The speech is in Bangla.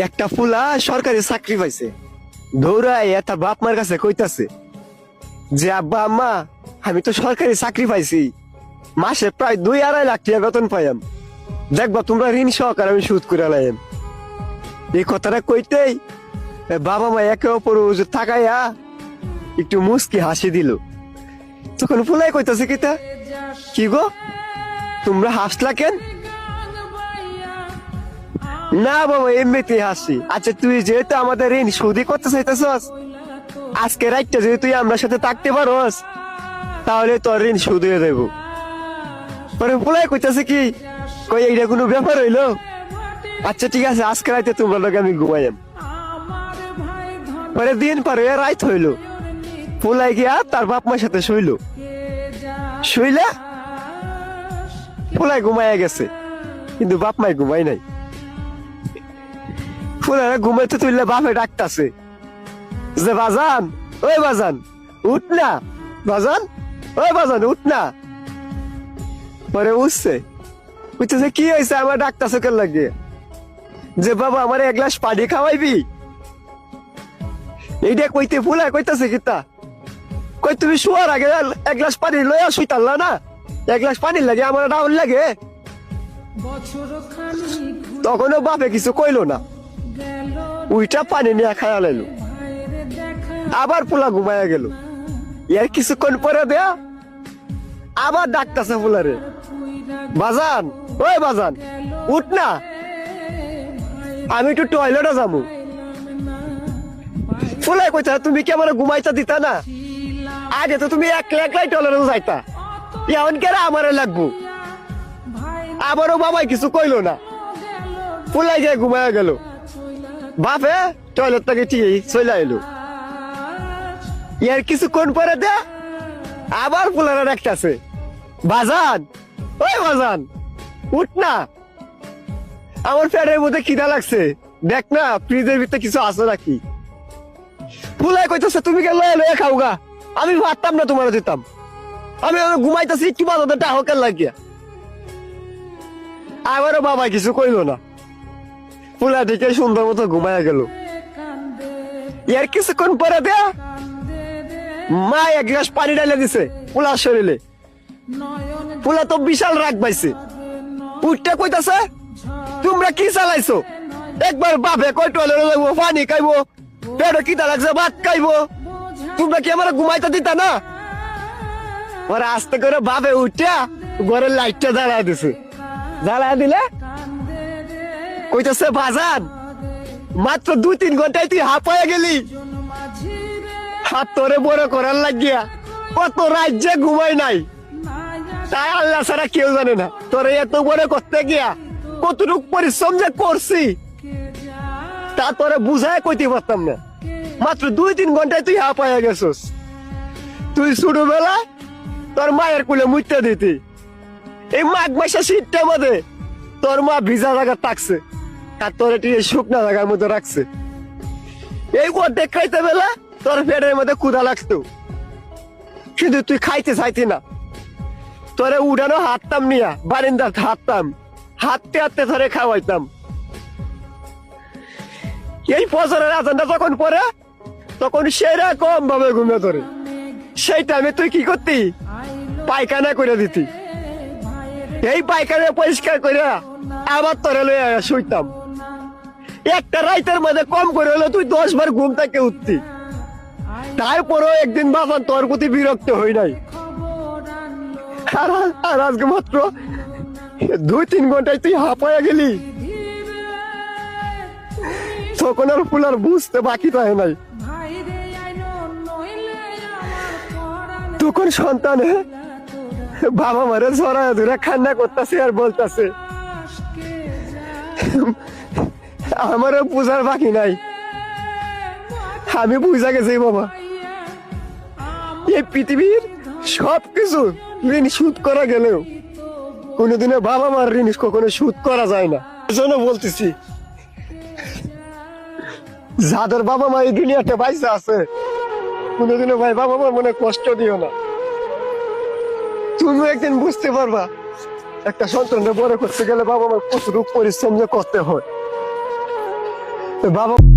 একটা ফুলা সরকারি চাকরি পাইছে, দৌড়ায় তার বাপ মার কাছে কইতাছে যে আব্বা আম্মা আমি তো সরকারি চাকরি পাইছি, মাসে প্রায় 2-2.5 লাখ টাকা বেতন পাইম, দেখবা তোমরা ঋণ সহকারে আমি সুদ করে লাইম। এই কথাটা কইতেই বাবা মা একে অপর তাকাইয়া একটু মুস্কি হাসি দিল। তখন ফুলাই কইতাছে কিতা, কি গো তোমরা হাসলা কেন? না বাবা এমনিতে হাসি। আচ্ছা তুই যেহেতু আমাদের ঋণ সুদি করতে চাইতেছস, আজকে রাইটটা যদি তুই আমার সাথে থাকতে পারস তাহলে তোর ঋণ সুদ হয়ে যাবো। পরে ফুলাই কইতাছে কি, কই এইটা কোনো ব্যাপার হইলো? আচ্ছা ঠিক আছে আজকে রাইতে তোমরা লোক আমি ঘুমাইম। পরে দিন পরে রাইত হইলো, ফুলাই গিয়া তার বাপ মার সাথে শুইলো। শুইলা ফুলাই ঘুমাইয়া গেছে, কিন্তু বাপ মাই ঘুমাই নাই। ফুলারা ঘুমাইতে তুললে বাপে ডাকতাছে যে বাজান, ওই বাজান উঠ না, বাজান ওই বাজান উঠ না। পরে উঠছে, বুঝতেছে কি হয়েছে আমার ডাকতাছে কেন লাগে, যে বাবা আমার 1 গ্লাস পানি খাওয়াইবি। এইটা কইতে ফুলা কইতাছে কিতা, কই তুমি শোয়ার আগে 1 গ্লাস পানি লইয়া শুইতাল্লা না, 1 গ্লাস পানি লাগে আমার ডাউন লাগে। তখনও বাপে কিছু কইলো না, উইটা পানি নিয়ে খায়া লাইলো। আবার পোলা ঘুমাইয়া গেল। এর কিছুক্ষণ পরে দেয়া আবার ডাকতাছে ফুলারে, বাজান ওই বাজান উঠ না, আমি একটু টয়লেটে যাবো। ফুলাই কইতা তুমি কি আমার ঘুমাইতে দিতা না, আগে তো তুমি একলাই টয়লেটে যাইতা, এখন কেরা আমারে লাগবো। আবারও বাবাই কিছু কইলো না, ফুলাই গিয়ে ঘুমাইয়া গেল। বাপে টয়লেট থেকে ঠিক চলে এলো। এর কিছুক্ষণ পরে দে আবার ফুলারা ডাকতেছে, বাজান ওই বাজান উঠ না, আমার পেটের মধ্যে খিদা লাগছে, দেখ না ফ্রিজের ভিতরে কিছু আছে নাকি। ফুলাই কইতেছে তুমি কে লয়ে লয়ে খাও গা, আমি ভাবতাম না তোমার দিতাম, আমি ঘুমাইতেছি একটু বাজাতে টাহকের লাগিয়া। আবারও বাবা কিছু কইলো না, ফুলা দিকে সুন্দর মতো ঘুমাইয়া গেল। এর কিছুক্ষণ পরে দেয়া মা 1 গ্লাস পানি ঢালে দিছে ফুলার শরীরে। ফুলা তো বিশাল রাগ পাইছে, উঠতে কইতাছে তোমরা কি চালাইছো, একবার বাপে কই টয়লেটে যাবো, পানি খাইবো, পেটে খিদা লাগছে ভাত খাইবো, তোমরা কি আমার ঘুমাইতে দিতা না। ওরা আস্তে করে বাপে উঠিয়া ঘরের লাইটটা জ্বালা দিছে। জ্বালা দিলে কইতাছে বাজান মাত্র 2-3 ঘন্টায় তুই হাঁপায়া গেলি, হাত তোরে বড় করার লাগিয়া কত রাজ্যে ঘুমাই নাই, তাই আল্লাহ ছাড়া কেউ জানে না তোরে এত বড় করতে গিয়া কতটুক পরিশ্রম যে করছি তা তোরে বুঝায় কইতে পারতাম না। মাত্র 2-3 ঘন্টায় তুই হাঁপায়া গেছস। তুই ছোটবেলা তোর মায়ের কোলে মুইতে দিতি, এই মাঘ মাসের শীতটার মধ্যে তোর মা ভিজা জায়গা থাকছে আর তোর টিকে শুকনা জায়গার মধ্যে রাখছে। এই অর্ধেক খাইতে বেলা তোর পেটের মধ্যে ক্ষুধা লাগতো, কিন্তু তুই খাইতে চাইতি না। তোরে উড়ানো হাঁটতাম নিয়া বারিন্দার হাঁটতাম, হাঁটতে হাঁটতে ধরে খাওয়াইতাম। এই ফজরের আজানটা যখন পরে তখন সেরা কম ভাবে ঘুমিয়ে ধরে, সেই টাইমে তুই কি করতি, পায়খানা করে দিতি। এই পায়খানা পরিষ্কার করে আবার তোরে লইয়া শুইতাম। একটা রাইতের মধ্যে কম করে হলো তুই 10 বার ঘুম থেকে উঠতি। তারপরেও একদিন বাবান তোর প্রতি বিরক্ত হই নাই। আর আজকে মাত্র 2-3 ঘন্টায় তুই হাঁপায়া গেলি, তখন আর ফুলার বুঝতে বাকি থাকে নাই। তখন সন্তানে বাবা মারে জড়ায় ধরে কান্না করতেছে আর বলতেছে আমারও বুঝার বাকি নাই, আমি বুঝা গেছি বাবা এই পৃথিবীর সবকিছু ঋণ শোধ করা গেলেও কোনোদিনও বাবা মার ঋণ কখনো শোধ করা যায় না। এজন্য বলতেছি যাদের বাবা মা এই দুনিয়াতে বাইসা আছে কোনোদিনও ভাই বাবা মার মনে কষ্ট দিও না। তুমি একদিন বুঝতে পারবা একটা সন্তানকে বড় করতে গেলে বাবা মার কতটুকু পরিশ্রম যে করতে হয়। বাবা